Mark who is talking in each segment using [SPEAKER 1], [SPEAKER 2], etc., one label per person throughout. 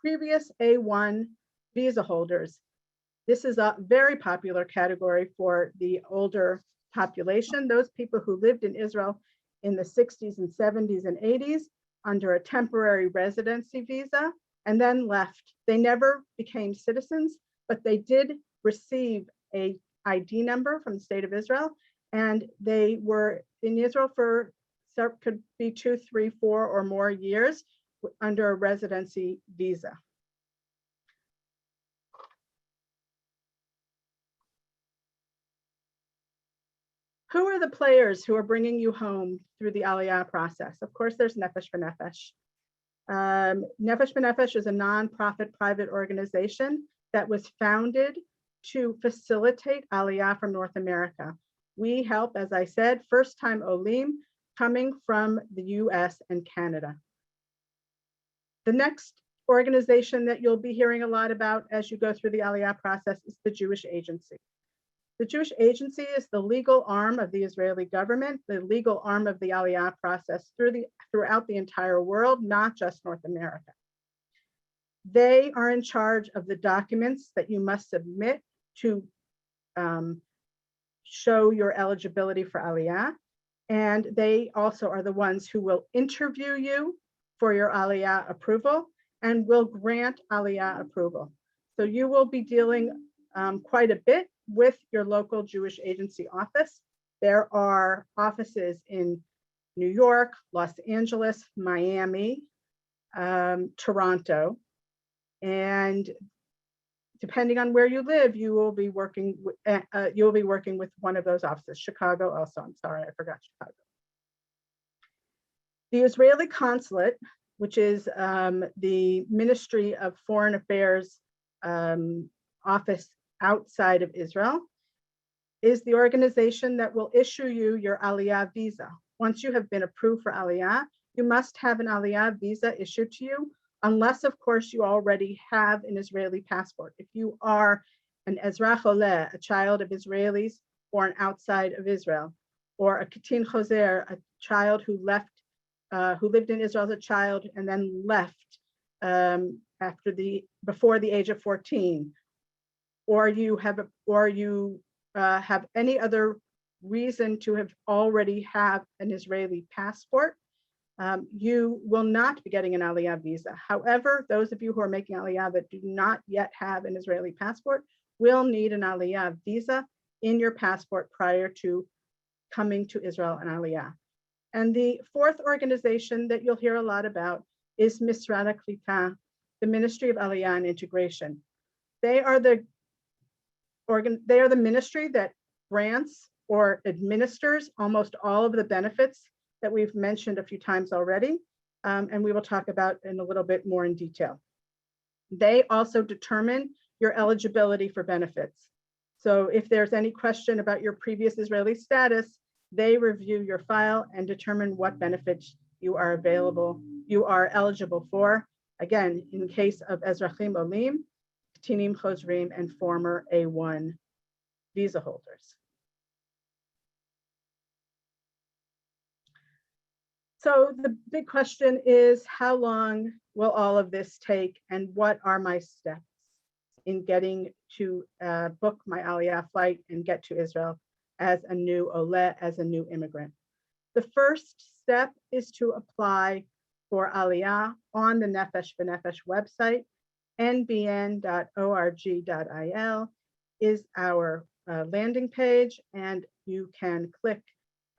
[SPEAKER 1] previous A1 visa holders. This is a very popular category for the older population, those people who lived in Israel in the 60s and 70s and 80s under a temporary residency visa and then left. They never became citizens, but they did receive a ID number from the state of Israel, and they were in Israel for could be 2, 3, 4 or more years under a residency visa. Who are the players who are bringing you home through the Aliyah process? Of course, there's Nefesh Benefits. Nefesh Benefits is a nonprofit private organization that was founded to facilitate Aliyah from North America. We help, as I said, first-time Olim coming from the US and Canada. The next organization that you'll be hearing a lot about as you go through the Aliyah process is the Jewish Agency. The Jewish Agency is the legal arm of the Israeli government, the legal arm of the Aliyah process throughout the entire world, not just North America. They are in charge of the documents that you must submit to show your eligibility for Aliyah. And they also are the ones who will interview you for your Aliyah approval and will grant Aliyah approval. So you will be dealing quite a bit with your local Jewish Agency office. There are offices in New York, Los Angeles, Miami, Toronto, and depending on where you live, you will be working with one of those offices. Chicago also, I'm sorry, I forgot Chicago. The Israeli Consulate, which is the Ministry of Foreign Affairs office outside of Israel, is the organization that will issue you your Aliyah visa. Once you have been approved for Aliyah, you must have an Aliyah visa issued to you, unless, of course, you already have an Israeli passport. If you are an Ezrach Oleh, a child of Israelis born outside of Israel, or a Katin Choser, a child who lived in Israel as a child and then left before the age of 14, or you have any other reason to have already have an Israeli passport, you will not be getting an Aliyah visa. However, those of you who are making Aliyah that do not yet have an Israeli passport will need an Aliyah visa in your passport prior to coming to Israel and Aliyah. And the fourth organization that you'll hear a lot about is Misrad HaKlita, the Ministry of Aliyah and Integration. They are the ministry that grants or administers almost all of the benefits that we've mentioned a few times already, and we will talk about in a little bit more in detail. They also determine your eligibility for benefits. So if there's any question about your previous Israeli status, they review your file and determine what benefits you are eligible for. Again, in case of Ezrachim Olim, Ktinim Chosrim, and former A1 visa holders. So the big question is, how long will all of this take, and what are my steps in getting to book my Aliyah flight and get to Israel as a new Oleh, as a new immigrant? The first step is to apply for Aliyah on the Nefesh Benefesh website. nbn.org.il is our landing page, and you can click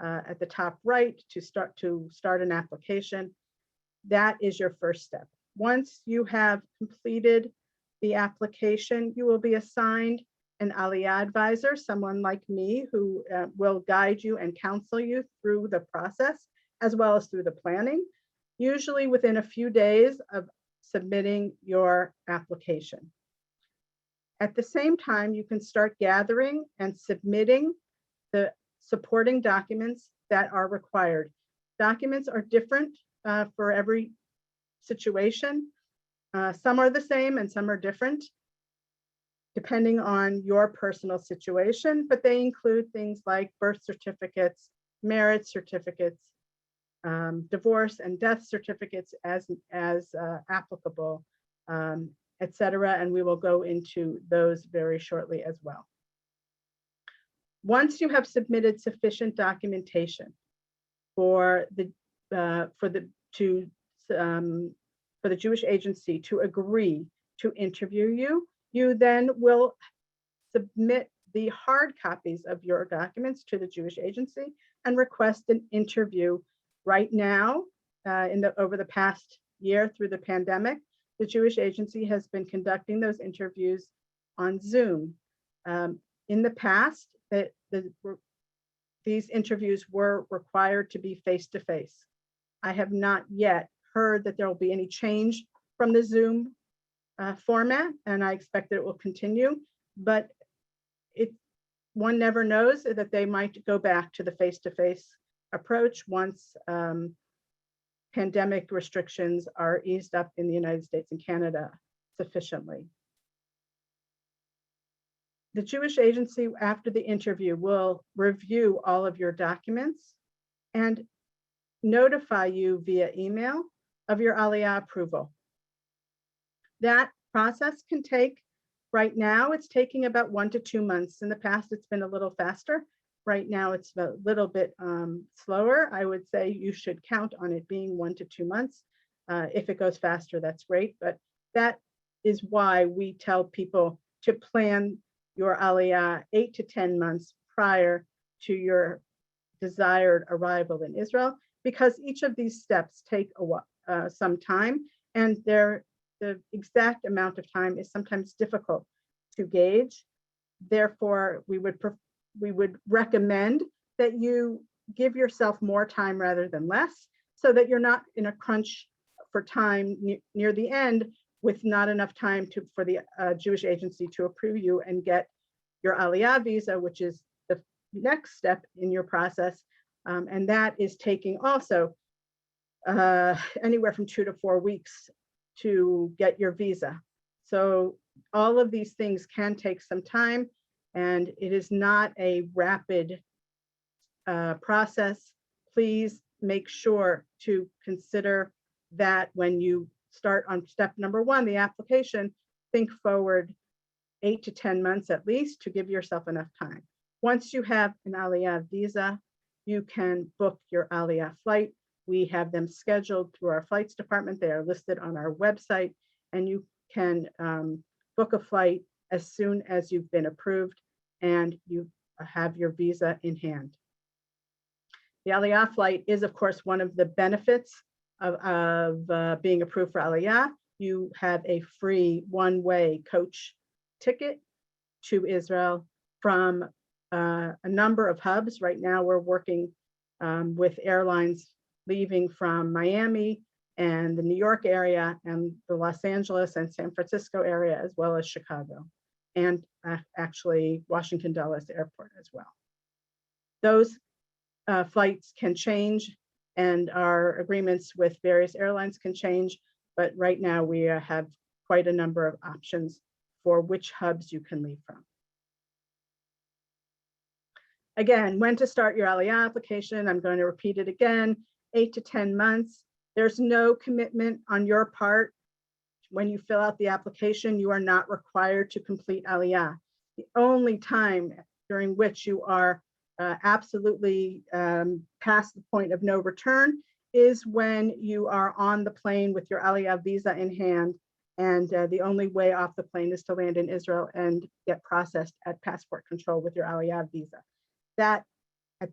[SPEAKER 1] at the top right to start an application. That is your first step. Once you have completed the application, you will be assigned an Aliyah advisor, someone like me who will guide you and counsel you through the process, as well as through the planning, usually within a few days of submitting your application. At the same time, you can start gathering and submitting the supporting documents that are required. Documents are different for every situation. Some are the same and some are different, depending on your personal situation, but they include things like birth certificates, marriage certificates, divorce and death certificates as applicable, etc. And we will go into those very shortly as well. Once you have submitted sufficient documentation for the Jewish agency to agree to interview you, you then will submit the hard copies of your documents to the Jewish agency and request an interview. Right now, over the past year through the pandemic, the Jewish agency has been conducting those interviews on Zoom. In the past, these interviews were required to be face-to-face. I have not yet heard that there will be any change from the Zoom format, and I expect that it will continue, but one never knows that they might go back to the face-to-face approach once pandemic restrictions are eased up in the United States and Canada sufficiently. The Jewish agency, after the interview, will review all of your documents and notify you via email of your Aliyah approval. That process can take, right now, it's taking about 1 to 2 months. In the past, it's been a little faster. Right now, it's a little bit slower. I would say you should count on it being 1 to 2 months. If it goes faster, that's great. But that is why we tell people to plan your Aliyah 8 to 10 months prior to your desired arrival in Israel, because each of these steps take some time, and the exact amount of time is sometimes difficult to gauge. Therefore, we would recommend that you give yourself more time rather than less, so that you're not in a crunch for time near the end with not enough time for the Jewish agency to approve you and get your Aliyah visa, which is the next step in your process. And that is taking also anywhere from 2 to 4 weeks to get your visa. So all of these things can take some time, and it is not a rapid process. Please make sure to consider that when you start on step number 1, the application. Think forward 8 to 10 months at least to give yourself enough time. Once you have an Aliyah visa, you can book your Aliyah flight. We have them scheduled through our flights department. They are listed on our website, and you can book a flight as soon as you've been approved and you have your visa in hand. The Aliyah flight is, of course, one of the benefits of being approved for Aliyah. You have a free one-way coach ticket to Israel from a number of hubs. Right now, we're working with airlines leaving from Miami and the New York area and the Los Angeles and San Francisco area, as well as Chicago, and actually Washington Dulles Airport as well. Those flights can change, and our agreements with various airlines can change, but right now we have quite a number of options for which hubs you can leave from. Again, when to start your Aliyah application, I'm going to repeat it again, 8 to 10 months. There's no commitment on your part. When you fill out the application, you are not required to complete Aliyah. The only time during which you are absolutely past the point of no return is when you are on the plane with your Aliyah visa in hand, and the only way off the plane is to land in Israel and get processed at passport control with your Aliyah visa. At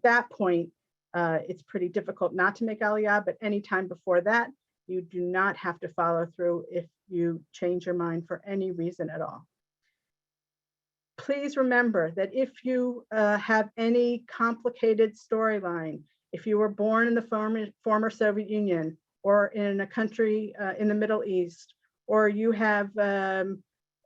[SPEAKER 1] that point, it's pretty difficult not to make Aliyah, but anytime before that, you do not have to follow through if you change your mind for any reason at all. Please remember that if you have any complicated storyline, if you were born in the former Soviet Union or in a country in the Middle East, or you have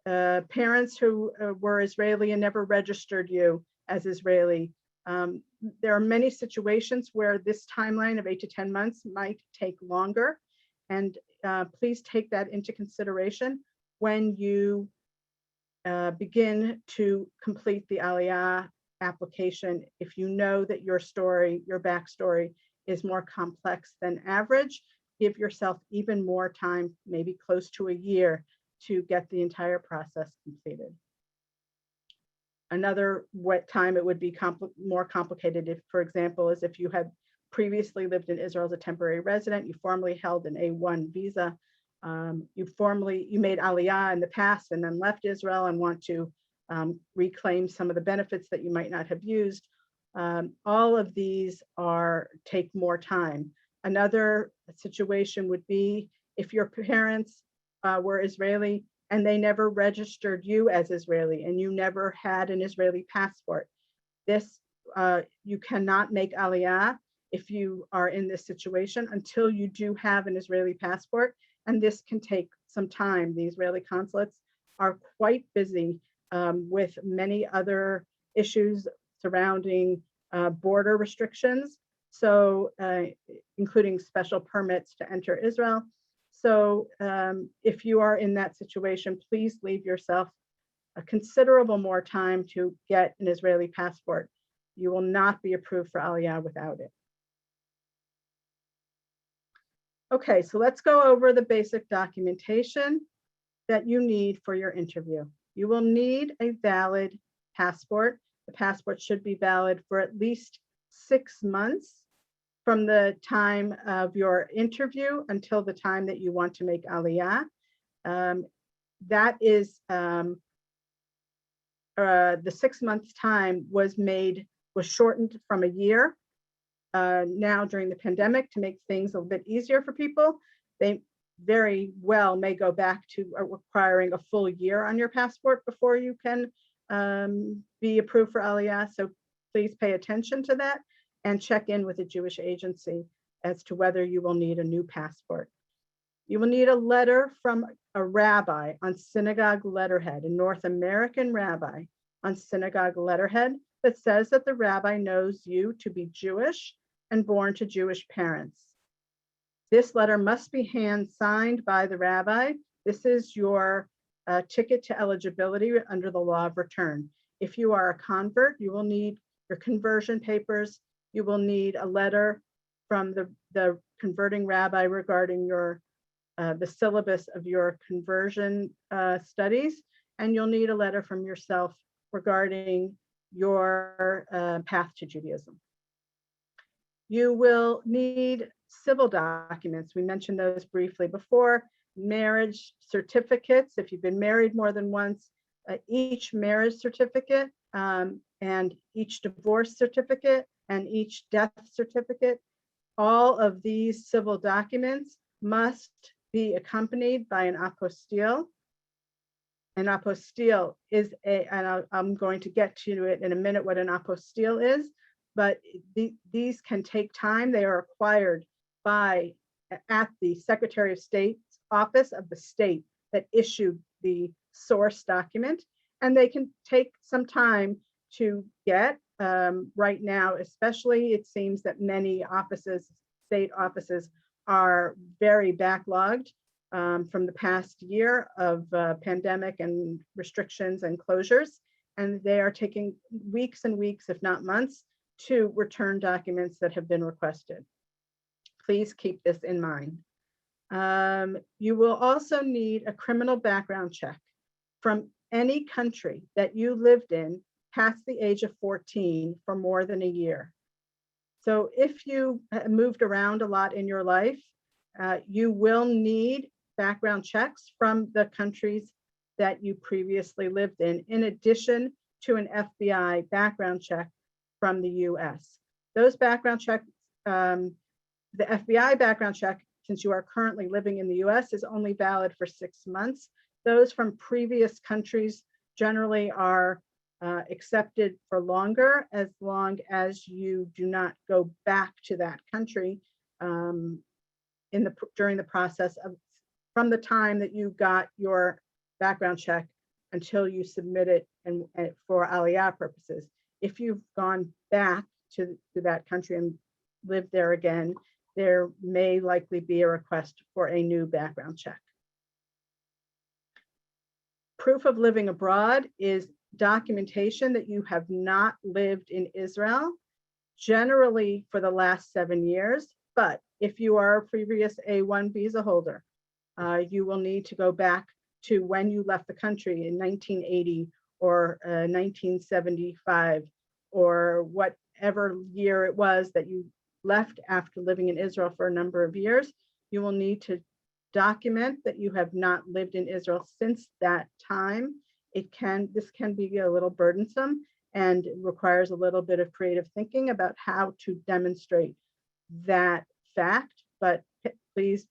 [SPEAKER 1] parents who were Israeli and never registered you as Israeli, there are many situations where this timeline of 8 to 10 months might take longer, and please take that into consideration when you begin to complete the Aliyah application. If you know that your story, your backstory is more complex than average, give yourself even more time, maybe close to a year, to get the entire process completed. Another time it would be more complicated, if, for example, is if you had previously lived in Israel as a temporary resident, you formerly held an A1 visa, you made Aliyah in the past and then left Israel and want to reclaim some of the benefits that you might not have used. All of these take more time. Another situation would be if your parents were Israeli and they never registered you as Israeli and you never had an Israeli passport. This, you cannot make Aliyah if you are in this situation until you do have an Israeli passport, and this can take some time. The Israeli consulates are quite busy with many other issues surrounding border restrictions, so including special permits to enter Israel. So if you are in that situation, please leave yourself a considerable more time to get an Israeli passport. You will not be approved for Aliyah without it. Okay, so let's go over the basic documentation that you need for your interview. You will need a valid passport. The passport should be valid for at least 6 months from the time of your interview until the time that you want to make Aliyah. That is, the 6 months time was shortened from a year now during the pandemic to make things a bit easier for people. They very well may go back to requiring a full year on your passport before you can be approved for Aliyah. So please pay attention to that and check in with the Jewish agency as to whether you will need a new passport. You will need a letter from a rabbi on synagogue letterhead, a North American rabbi on synagogue letterhead that says that the rabbi knows you to be Jewish and born to Jewish parents. This letter must be hand signed by the rabbi. This is your ticket to eligibility under the law of return. If you are a convert, you will need your conversion papers. You will need a letter from the converting rabbi regarding the syllabus of your conversion studies, and you'll need a letter from yourself regarding your path to Judaism. You will need civil documents. We mentioned those briefly before. Marriage certificates, if you've been married more than once, each marriage certificate and each divorce certificate and each death certificate, all of these civil documents must be accompanied by an apostille. An apostille is and I'm going to get to it in a minute what an apostille is, but these can take time. They are acquired at the Secretary of State's office of the state that issued the source document, and they can take some time to get. Right now, especially, it seems that many state offices are very backlogged from the past year of pandemic and restrictions and closures, and they are taking weeks and weeks, if not months, to return documents that have been requested. Please keep this in mind. You will also need a criminal background check from any country that you lived in past the age of 14 for more than a year. So if you moved around a lot in your life, you will need background checks from the countries that you previously lived in addition to an FBI background check from the US. Those background checks, the FBI background check, since you are currently living in the US, is only valid for 6 months. Those from previous countries generally are accepted for longer, as long as you do not go back to that country during the process of from the time that you got your background check until you submit it and for Aliyah purposes. If you've gone back to that country and lived there again, there may likely be a request for a new background check. Proof of living abroad is documentation that you have not lived in Israel, generally for the last 7 years. But if you are a previous A1 visa holder, you will need to go back to when you left the country in 1980 or 1975 or whatever year it was that you left after living in Israel for a number of years, you will need to document that you have not lived in Israel since that time. This can be a little burdensome and requires a little bit of creative thinking about how to demonstrate that fact. But please,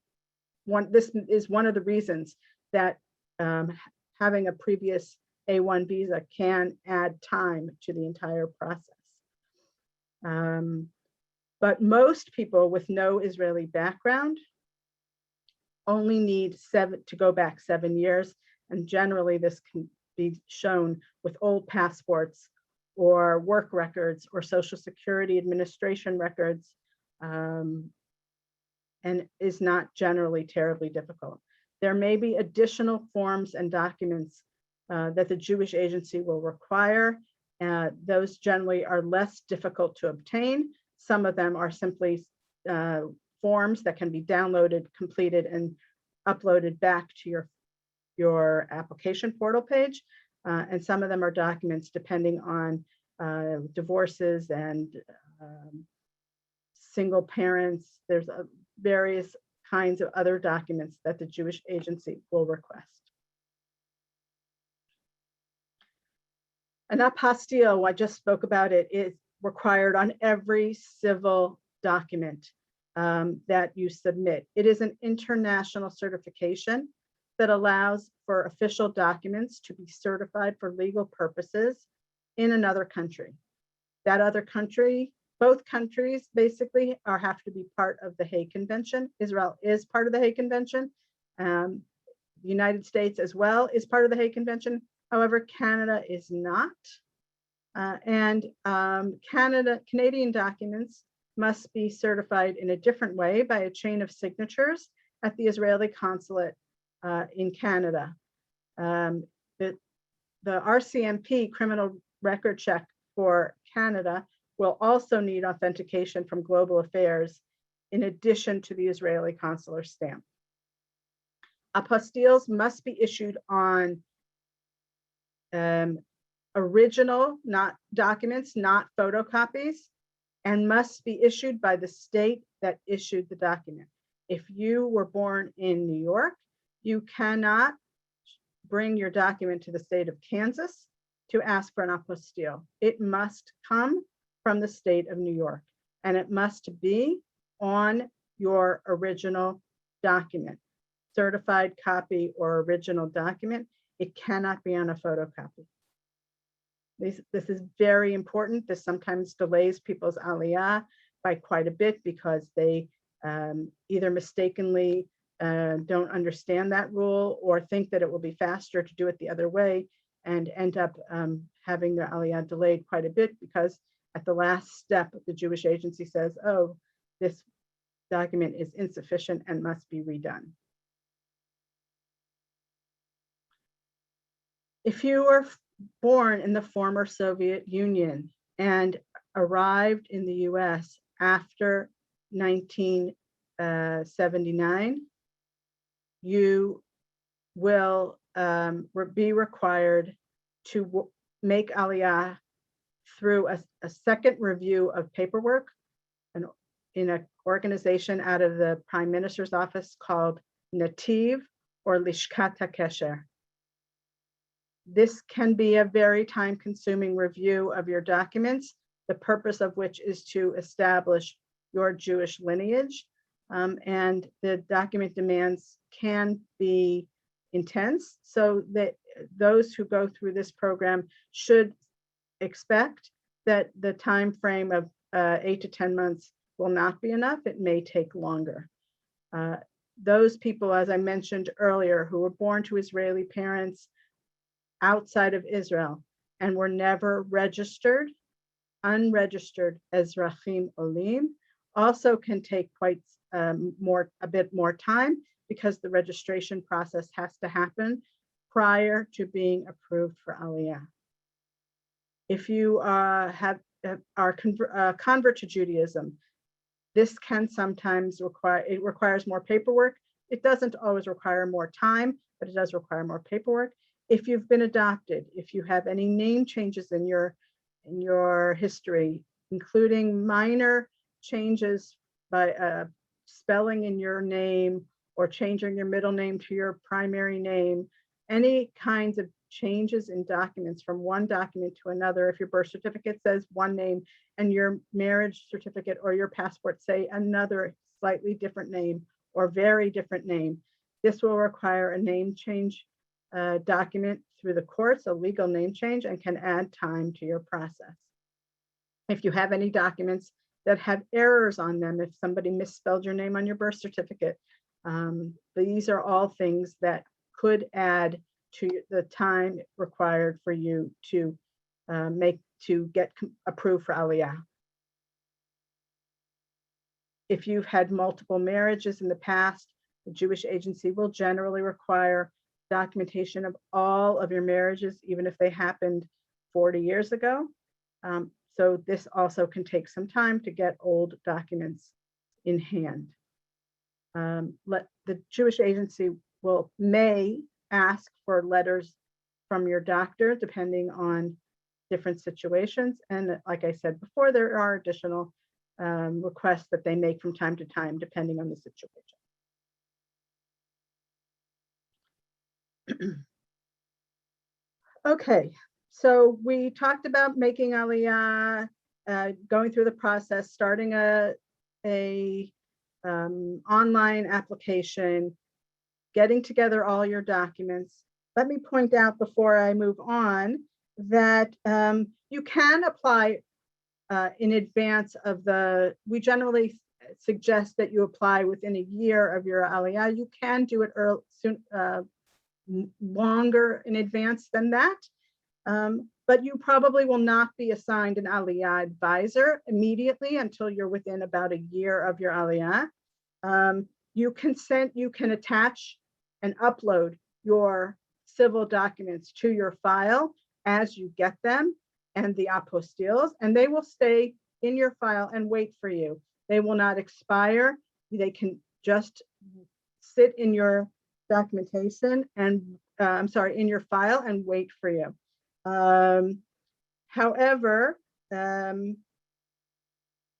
[SPEAKER 1] this is one of the reasons that having a previous A1 visa can add time to the entire process. But most people with no Israeli background only need to go back 7 years. And generally this can be shown with old passports or work records or Social Security Administration records, and is not generally terribly difficult. There may be additional forms and documents that the Jewish agency will require. Those generally are less difficult to obtain. Some of them are simply forms that can be downloaded, completed, and uploaded back to your application portal page. And some of them are documents depending on divorces and single parents. There's various kinds of other documents that the Jewish agency will request. An apostille, I just spoke about it, is required on every civil document that you submit. It is an international certification that allows for official documents to be certified for legal purposes in another country. That other country, both countries basically have to be part of the Hague Convention. Israel is part of the Hague Convention. The United States as well is part of the Hague Convention. However, Canada is not. Canadian documents must be certified in a different way by a chain of signatures at the Israeli Consulate in Canada. The RCMP criminal record check for Canada will also need authentication from Global Affairs in addition to the Israeli consular stamp. Apostilles must be issued on original documents, not photocopies, and must be issued by the state that issued the document. If you were born in New York, you cannot bring your document to the state of Kansas to ask for an apostille. It must come from the state of New York, and it must be on your original document, certified copy or original document. It cannot be on a photocopy. This is very important. This sometimes delays people's Aliyah by quite a bit because they either mistakenly don't understand that rule or think that it will be faster to do it the other way and end up having their Aliyah delayed quite a bit because at the last step, the Jewish agency says, oh, this document is insufficient and must be redone. If you were born in the former Soviet Union and arrived in the US after 1979, you will be required to make Aliyah through a second review of paperwork in an organization out of the Prime Minister's office called Nativ or Lishkat HaKesher. This can be a very time-consuming review of your documents, the purpose of which is to establish your Jewish lineage. And the document demands can be intense, so that those who go through this program should expect that the time frame of 8 to 10 months will not be enough. It may take longer. Those people, as I mentioned earlier, who were born to Israeli parents outside of Israel and were never registered, unregistered Ezrachim Olim, also can take quite a bit more time because the registration process has to happen prior to being approved for Aliyah. If you are convert to Judaism, this can sometimes requires more paperwork. It doesn't always require more time, but it does require more paperwork. If you've been adopted, if you have any name changes in your history, including minor changes by spelling in your name or changing your middle name to your primary name, any kinds of changes in documents from one document to another. If your birth certificate says one name and your marriage certificate or your passport say another slightly different name or very different name, this will require a name change document through the courts, a legal name change, and can add time to your process. If you have any documents that have errors on them, if somebody misspelled your name on your birth certificate, these are all things that could add to the time required for you to get approved for Aliyah. If you've had multiple marriages in the past, the Jewish agency will generally require documentation of all of your marriages, even if they happened 40 years ago. So this also can take some time to get old documents in hand. The Jewish agency may ask for letters from your doctor, depending on different situations. And like I said before, there are additional requests that they make from time to time, depending on the situation. Okay, so we talked about making Aliyah, going through the process, starting a online application, getting together all your documents. Let me point out before I move on that you can apply in advance of we generally suggest that you apply within a year of your Aliyah. You can do it longer in advance than that, but you probably will not be assigned an Aliyah advisor immediately until you're within about a year of your Aliyah. You can attach and upload your civil documents to your file as you get them and the apostilles, and they will stay in your file and wait for you. They will not expire. They can just sit in your documentation and in your file and wait for you. However,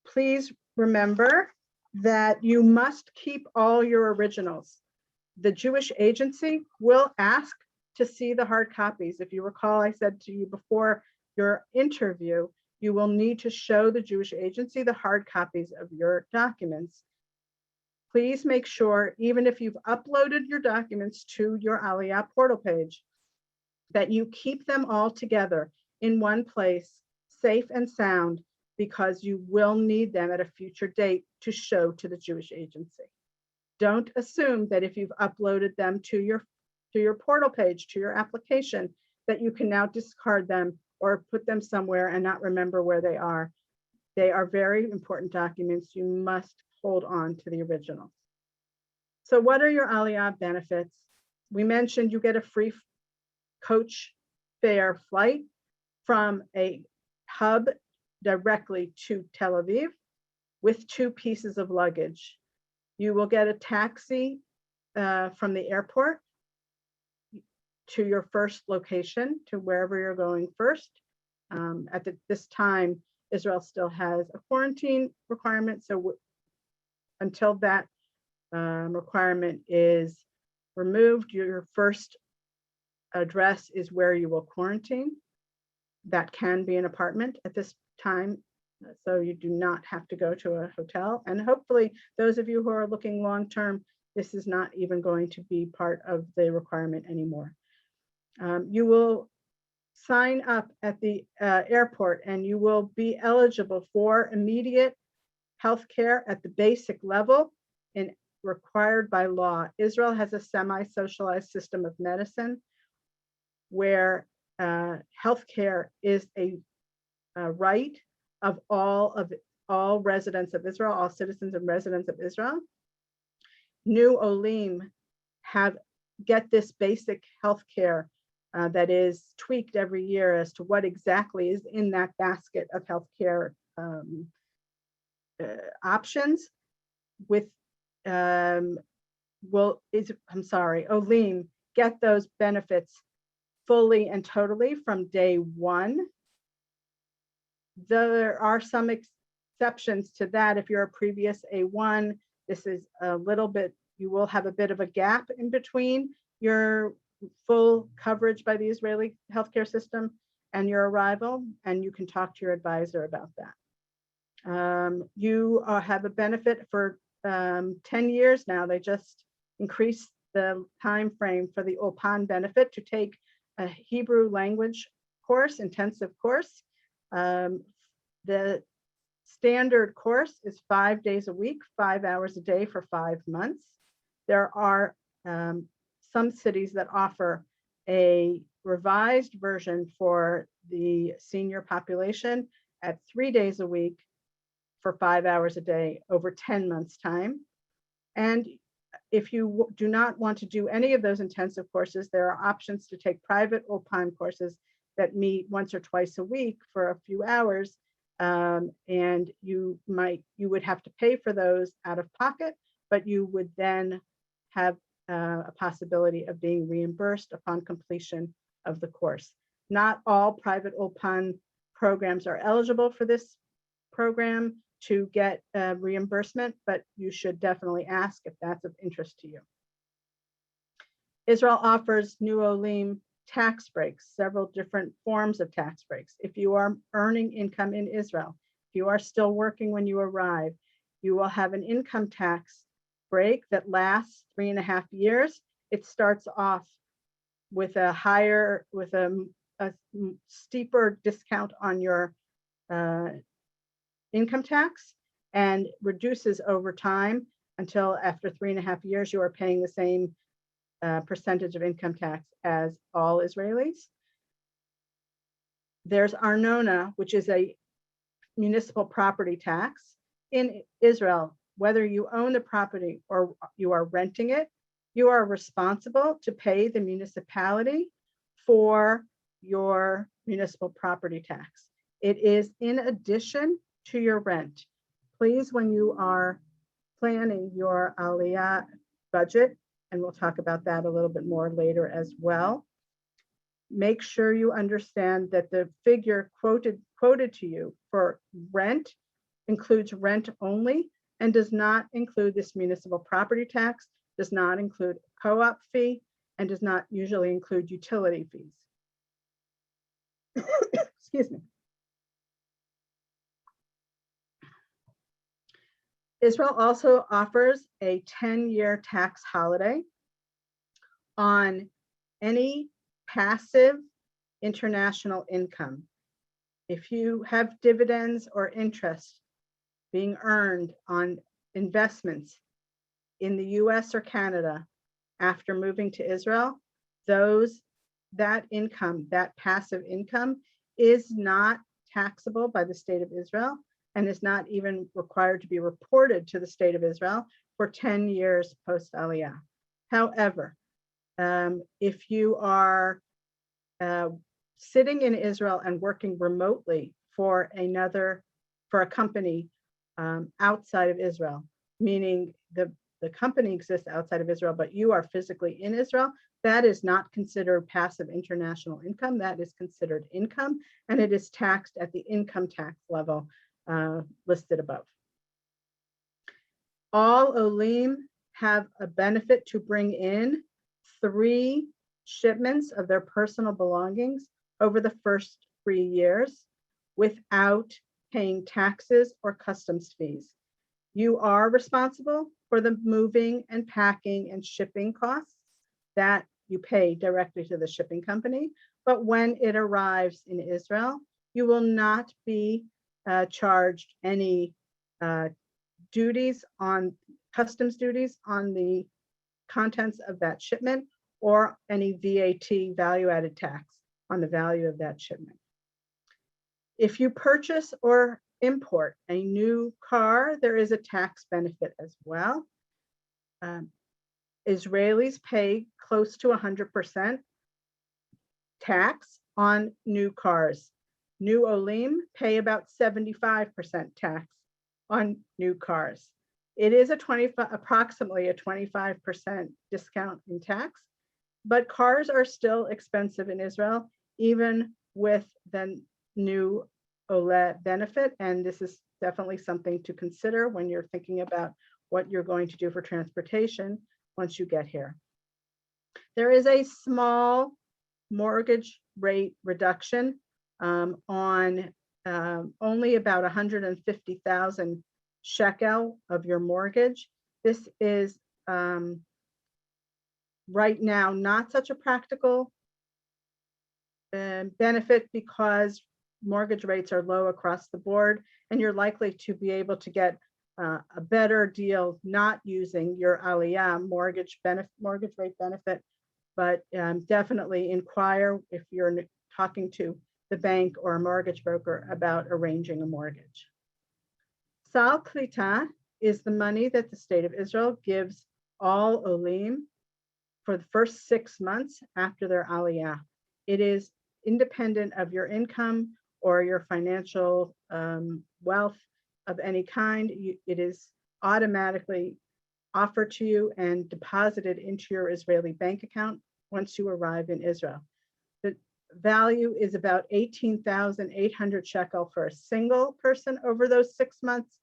[SPEAKER 1] please remember that you must keep all your originals. The Jewish agency will ask to see the hard copies. If you recall, I said to you before your interview, you will need to show the Jewish agency the hard copies of your documents. Please make sure, even if you've uploaded your documents to your Aliyah portal page, that you keep them all together in one place, safe and sound, because you will need them at a future date to show to the Jewish agency. Don't assume that if you've uploaded them to your portal page, to your application, that you can now discard them or put them somewhere and not remember where they are. They are very important documents. You must hold on to the originals. So what are your Aliyah benefits? We mentioned you get a free coach fare flight from a hub directly to Tel Aviv with 2 pieces of luggage. You will get a taxi from the airport to your first location, to wherever you're going first. At this time, Israel still has a quarantine requirement, so until that requirement is removed, your first address is where you will quarantine. That can be an apartment at this time, so you do not have to go to a hotel. And hopefully, those of you who are looking long-term, this is not even going to be part of the requirement anymore. You will sign up at the airport and you will be eligible for immediate health care at the basic level required by law. Israel has a semi-socialized system of medicine where health care is a right of all residents of Israel, all citizens and residents of Israel. New Olim get this basic health care that is tweaked every year as to what exactly is in that basket of healthcare options, with Olim get those benefits fully and totally from day one. There are some exceptions to that. If you're a previous A1, this is a little bit, you will have a bit of a gap in between your full coverage by the Israeli healthcare system and your arrival, and you can talk to your advisor about that. You have a benefit for 10 years now. They just increased the time frame for the Ulpan benefit to take a Hebrew language course, intensive course. The standard course is 5 days a week, 5 hours a day for 5 months. There are some cities that offer a revised version for the senior population at 3 days a week for 5 hours a day over 10 months time. And if you do not want to do any of those intensive courses, there are options to take private Ulpan courses that meet once or twice a week for a few hours. And you would have to pay for those out of pocket, but you would then have a possibility of being reimbursed upon completion of the course. Not all private Ulpan programs are eligible for this program to get reimbursement, but you should definitely ask if that's of interest to you. Israel offers new Olim tax breaks, several different forms of tax breaks. If you are earning income in Israel, if you are still working when you arrive, you will have an income tax break that lasts 3.5 years. It starts off with a steeper discount on your income tax and reduces over time until after 3.5 years, you are paying the same percentage of income tax as all Israelis. There's Arnona, which is a municipal property tax. In Israel, whether you own the property or you are renting it, you are responsible to pay the municipality for your municipal property tax. It is in addition to your rent. Please, when you are planning your Aliyah budget, and we'll talk about that a little bit more later as well, make sure you understand that the figure quoted to you for rent includes rent only and does not include this municipal property tax, does not include co-op fee, and does not usually include utility fees. Excuse me. Israel also offers a 10-year tax holiday on any passive international income. If you have dividends or interest being earned on investments in the US or Canada after moving to Israel, that income, that passive income, is not taxable by the state of Israel and is not even required to be reported to the state of Israel for 10 years post-Aliyah. However, if you are sitting in Israel and working remotely for a company outside of Israel, meaning the company exists outside of Israel, but you are physically in Israel, that is not considered passive international income. That is considered income, and it is taxed at the income tax level listed above. All Olim have a benefit to bring in 3 shipments of their personal belongings over the first 3 years without paying taxes or customs fees. You are responsible for the moving and packing and shipping costs that you pay directly to the shipping company. But when it arrives in Israel, you will not be charged any customs duties on the contents of that shipment or any VAT, value-added tax, on the value of that shipment. If you purchase or import a new car, there is a tax benefit as well. Israelis pay close to 100% tax on new cars. New Olim pay about 75% tax on new cars. It is approximately a 25% discount in tax, but cars are still expensive in Israel, even with the new Aliyah benefit. And this is definitely something to consider when you're thinking about what you're going to do for transportation once you get here. There is a small mortgage rate reduction on only about 150,000 shekel of your mortgage. This is right now not such a practical benefit because mortgage rates are low across the board, and you're likely to be able to get a better deal not using your Aliyah mortgage rate benefit, but definitely inquire if you're talking to the bank or a mortgage broker about arranging a mortgage. Sal Klita is the money that the state of Israel gives all Olim for the first 6 months after their Aliyah. It is independent of your income or your financial wealth of any kind. It is automatically offered to you and deposited into your Israeli bank account once you arrive in Israel. The value is about 18,800 shekel for a single person over those 6 months,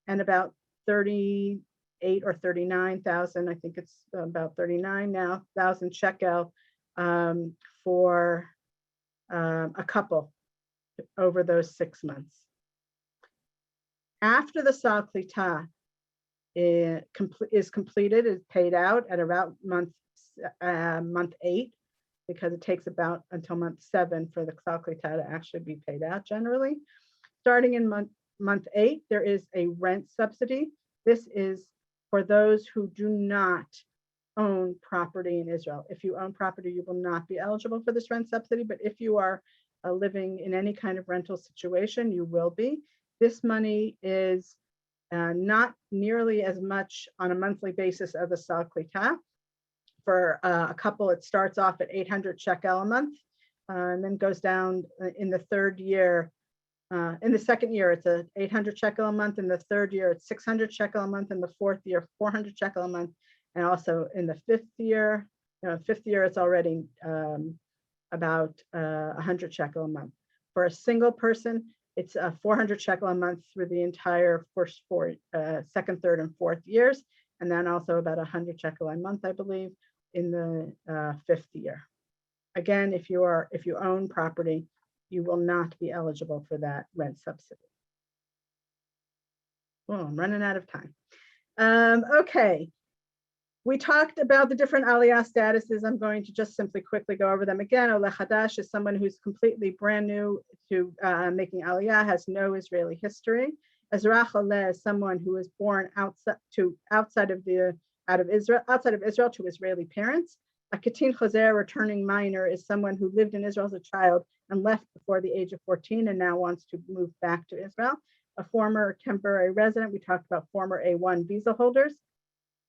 [SPEAKER 1] and about 38 or 39,000, I think it's about 39 now, thousand shekel for a couple over those 6 months. After the Sal Klita is completed, is paid out at around month 8, because it takes about until month 7 for the Sal Klita to actually be paid out generally. Starting in month 8, there is a rent subsidy. This is for those who do not own property in Israel. If you own property, you will not be eligible for this rent subsidy, but if you are living in any kind of rental situation, you will be. This money is not nearly as much on a monthly basis of the Sal Klita. For a couple, it starts off at 800 shekel a month, and then goes down in the third year. In the second year, it's 800 shekel a month. In the third year, it's 600 shekel a month. In the fourth year, 400 shekel a month. And also in the fifth year, it's already about 100 shekel a month. For a single person, it's 400 shekel a month through the entire second, third, and fourth years, and then also about 100 shekel a month, I believe, in the fifth year. Again, if you own property, you will not be eligible for that rent subsidy. Oh, I'm running out of time. Okay. We talked about the different Aliyah statuses. I'm going to just simply quickly go over them again. Oleh Hadash is someone who's completely brand new to making Aliyah, has no Israeli history. Ezrach Oleh is someone who was born outside of Israel to Israeli parents. A Katin Choser, returning minor, is someone who lived in Israel as a child and left before the age of 14 and now wants to move back to Israel. A former temporary resident, we talked about former A1 visa holders.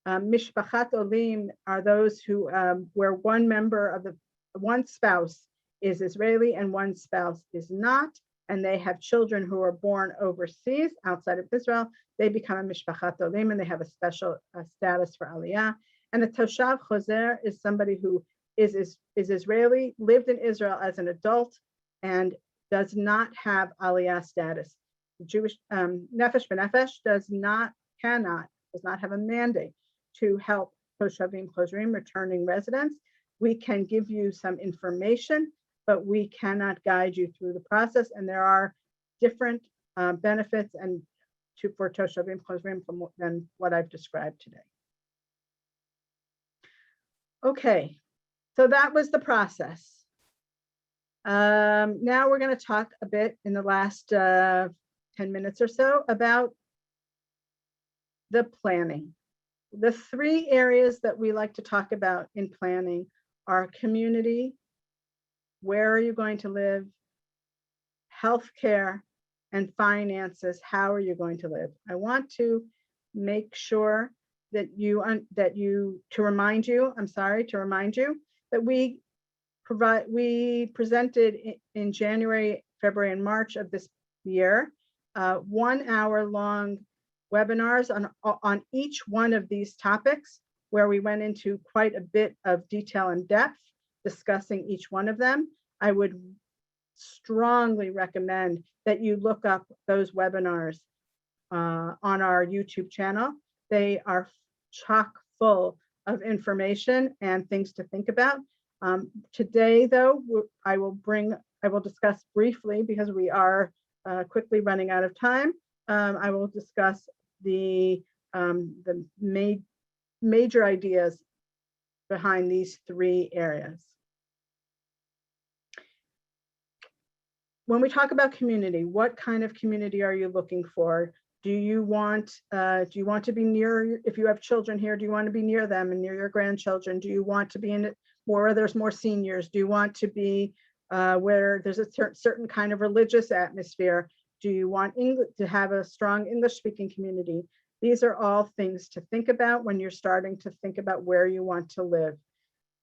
[SPEAKER 1] Mishpachat Olim are those who where one spouse is Israeli and one spouse is not, and they have children who are born overseas outside of Israel. They become a Mishpachat Olim and they have a special status for Aliyah. And a Toshav Choser is somebody who is Israeli, lived in Israel as an adult, and does not have Aliyah status. The Jewish Nefesh Benefesh does not have a mandate to help Toshavim Chozrim, returning residents. We can give you some information, but we cannot guide you through the process. And there are different benefits for Toshavim Chozrim than what I've described today. Okay, so that was the process. Now we're going to talk a bit in the last 10 minutes or so about the planning. The 3 areas that we like to talk about in planning are community, where are you going to live, healthcare, and finances, how are you going to live? I want to make sure that to remind you that we presented in January, February, and March of this year 1 hour long webinars on each one of these topics, where we went into quite a bit of detail and depth discussing each one of them. I would strongly recommend that you look up those webinars on our YouTube channel. They are chock full of information and things to think about. Today, though, I will discuss briefly, because we are quickly running out of time. I will discuss the major ideas behind these three areas. When we talk about community, what kind of community are you looking for? Do you want to be near, if you have children here, do you want to be near them and near your grandchildren? Do you want to be in it where there's more seniors? Do you want to be where there's a certain kind of religious atmosphere? Do you want to have a strong English-speaking community? These are all things to think about when you're starting to think about where you want to live.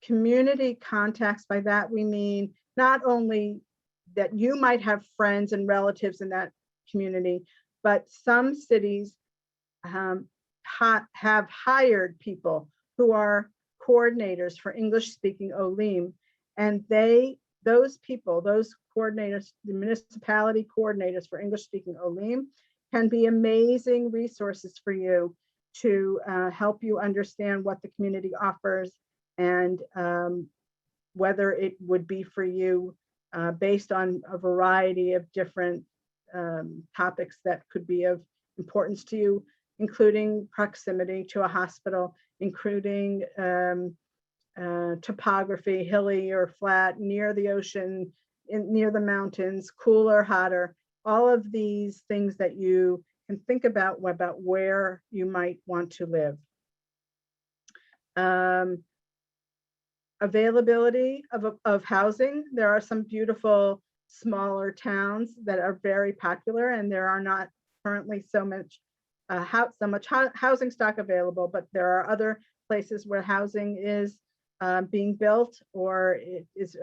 [SPEAKER 1] Community contacts, by that we mean not only that you might have friends and relatives in that community, but some cities have hired people who are coordinators for English-speaking Olim, and those people, those coordinators, the municipality coordinators for English-speaking Olim, can be amazing resources for you to help you understand what the community offers and whether it would be for you based on a variety of different topics that could be of importance to you, including proximity to a hospital, including topography, hilly or flat, near the ocean, near the mountains, cooler, hotter, all of these things that you can think about where you might want to live. Availability of housing. There are some beautiful smaller towns that are very popular, and there are not currently so much housing stock available, but there are other places where housing is being built, or it is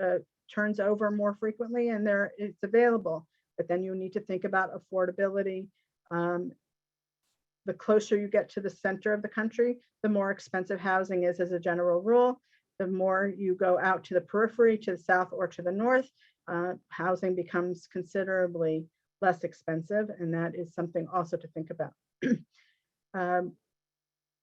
[SPEAKER 1] turns over more frequently, and it's available. But then you need to think about affordability. The closer you get to the center of the country, the more expensive housing is as a general rule. The more you go out to the periphery, to the south or to the north, housing becomes considerably less expensive, and that is something also to think about.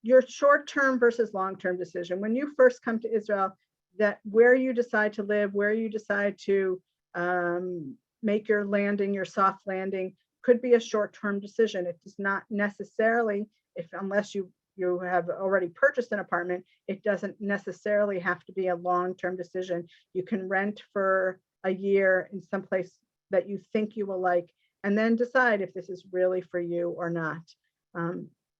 [SPEAKER 1] Your short-term versus long-term decision. When you first come to Israel, that where you decide to live, where you decide to make your landing, your soft landing, could be a short-term decision. It does not necessarily, unless you have already purchased an apartment, it doesn't necessarily have to be a long-term decision. You can rent for a year in some place that you think you will like, and then decide if this is really for you or not.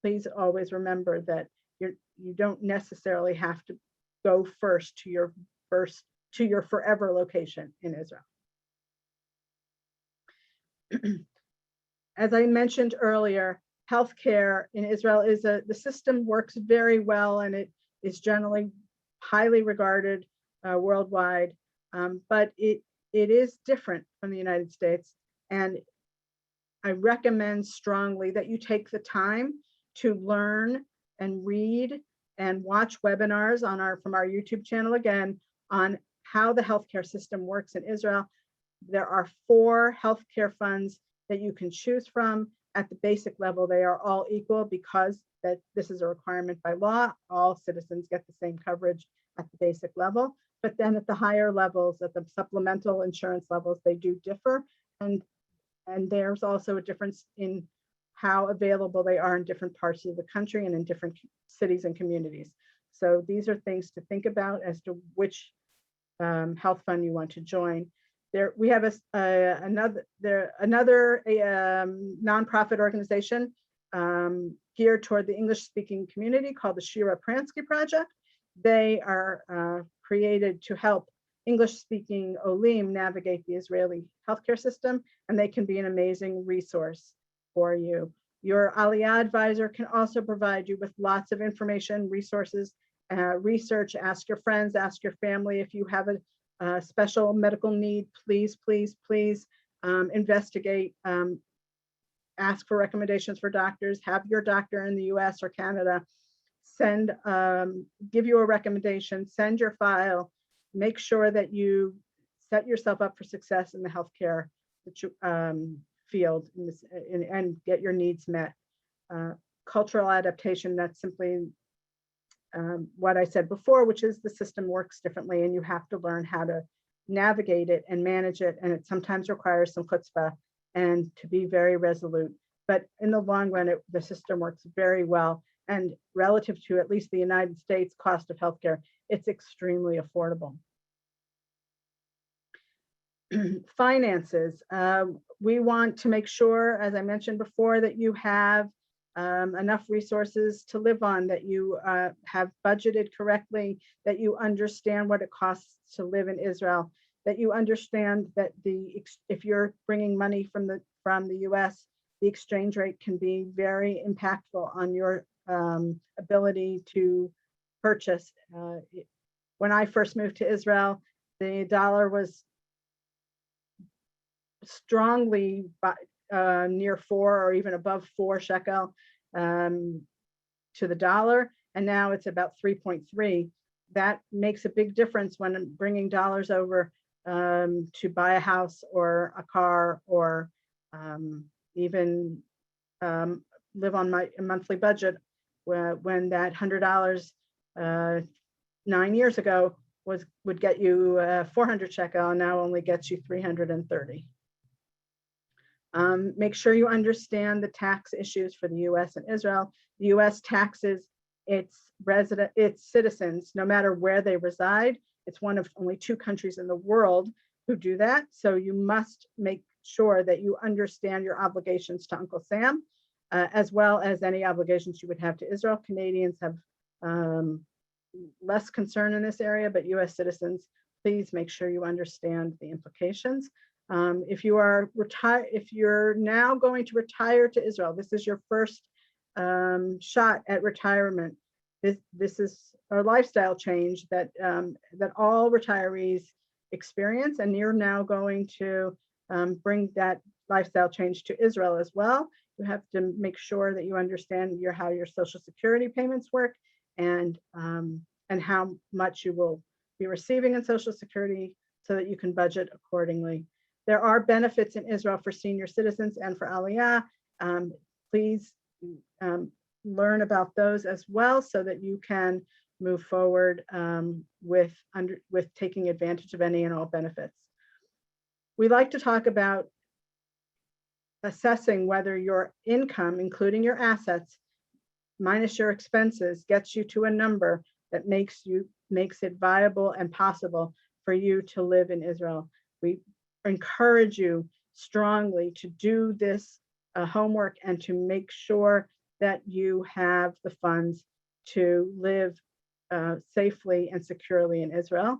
[SPEAKER 1] Please always remember that you don't necessarily have to go first to your forever location in Israel. As I mentioned earlier, healthcare in Israel the system works very well, and it is generally highly regarded worldwide, but it is different from the United States, and I recommend strongly that you take the time to learn and read and watch webinars from our YouTube channel, again, on how the healthcare system works in Israel. There are 4 healthcare funds that you can choose from. At the basic level, they are all equal because this is a requirement by law. All citizens get the same coverage at the basic level. But then at the higher levels, at the supplemental insurance levels, they do differ. And there's also a difference in how available they are in different parts of the country and in different cities and communities. So these are things to think about as to which health fund you want to join. We have another nonprofit organization geared toward the English-speaking community called the Shira Pransky Project. They are created to help English-speaking Olim navigate the Israeli healthcare system, and they can be an amazing resource for you. Your Aliyah advisor can also provide you with lots of information, resources, research. Ask your friends, ask your family if you have a special medical need. Please investigate ask for recommendations for doctors, have your doctor in the US or Canada give you a recommendation, send your file, make sure that you set yourself up for success in the healthcare field and get your needs met. Cultural adaptation, that's simply what I said before, which is the system works differently and you have to learn how to navigate it and manage it. And it sometimes requires some chutzpah and to be very resolute. But in the long run, the system works very well. And relative to at least the United States cost of healthcare, it's extremely affordable. Finances. We want to make sure, as I mentioned before, that you have enough resources to live on, that you have budgeted correctly, that you understand what it costs to live in Israel, that you understand that if you're bringing money from the US, the exchange rate can be very impactful on your ability to purchase. When I first moved to Israel, the dollar was strongly near 4 or even above 4 shekel to the dollar, and now it's about 3.3. That makes a big difference when I'm bringing dollars over to buy a house or a car or even live on my monthly budget, when that $100 9 years ago would get you 400 shekel, and now only gets you 330. Make sure you understand the tax issues for the US and Israel. The US taxes its citizens, no matter where they reside. It's one of only 2 countries in the world who do that. So you must make sure that you understand your obligations to Uncle Sam, as well as any obligations you would have to Israel. Canadians have less concern in this area, but US citizens, please make sure you understand the implications. If you're now going to retire to Israel, this is your first shot at retirement. This is a lifestyle change that all retirees experience, and you're now going to bring that lifestyle change to Israel as well. You have to make sure that you understand how your Social Security payments work, and how much you will be receiving in Social Security, so that you can budget accordingly. There are benefits in Israel for senior citizens and for Aliyah. Please learn about those as well, so that you can move forward with taking advantage of any and all benefits. We like to talk about assessing whether your income, including your assets, minus your expenses, gets you to a number that makes it viable and possible for you to live in Israel. We encourage you strongly to do this homework and to make sure that you have the funds to live safely and securely in Israel.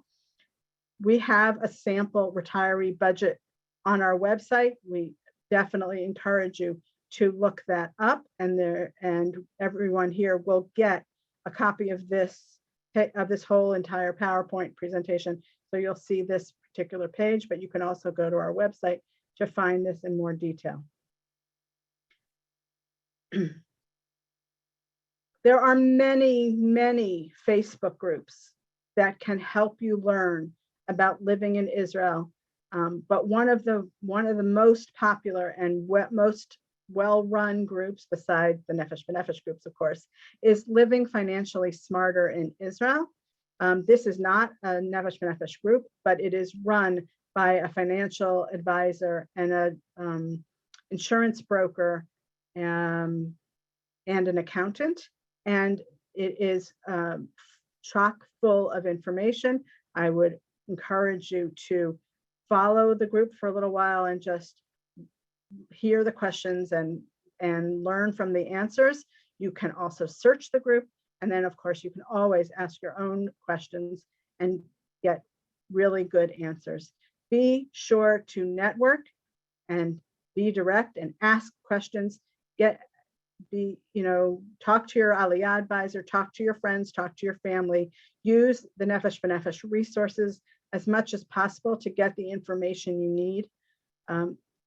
[SPEAKER 1] We have a sample retiree budget on our website. We definitely encourage you to look that up, and everyone here will get a copy of this whole entire PowerPoint presentation. So you'll see this particular page, but you can also go to our website to find this in more detail. There are many, many Facebook groups that can help you learn about living in Israel. But one of the most popular and most well-run groups, besides the Nefesh Benefits groups, of course, is Living Financially Smarter in Israel. This is not a Nefesh Benefits group, but it is run by a financial advisor and an insurance broker and an accountant. And it is chock full of information. I would encourage you to follow the group for a little while and just hear the questions and learn from the answers. You can also search the group, and then of course you can always ask your own questions and get really good answers. Be sure to network and be direct and ask questions. Talk to your Aliyah advisor, talk to your friends, talk to your family. Use the Nefesh Benefits resources as much as possible to get the information you need.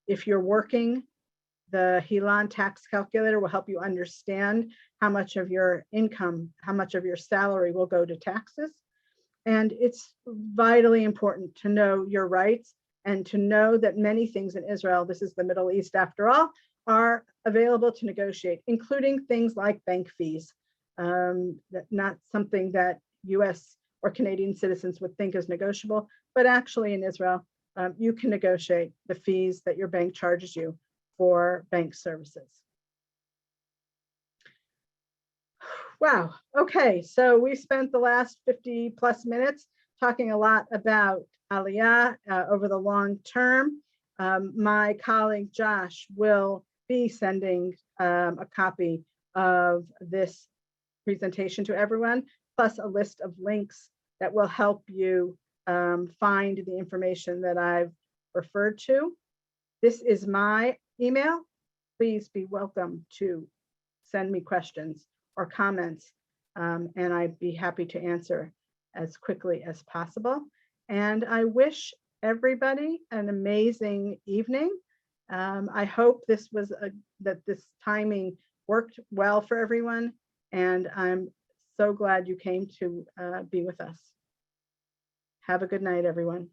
[SPEAKER 1] If you're working, The Helan tax calculator will help you understand how much of your income, how much of your salary will go to taxes. And it's vitally important to know your rights and to know that many things in Israel, this is the Middle East after all, are available to negotiate, including things like bank fees. Not something that US or Canadian citizens would think is negotiable, but actually in Israel, you can negotiate the fees that your bank charges you for bank services. Wow, okay, so we spent the last 50 plus minutes talking a lot about Aliyah over the long term. My colleague Josh will be sending a copy of this presentation to everyone, plus a list of links that will help you find the information that I've referred to. This is my email. Please be welcome to send me questions or comments, and I'd be happy to answer as quickly as possible. And I wish everybody an amazing evening. I hope this was that this timing worked well for everyone, and I'm so glad you came to be with us. Have a good night, everyone.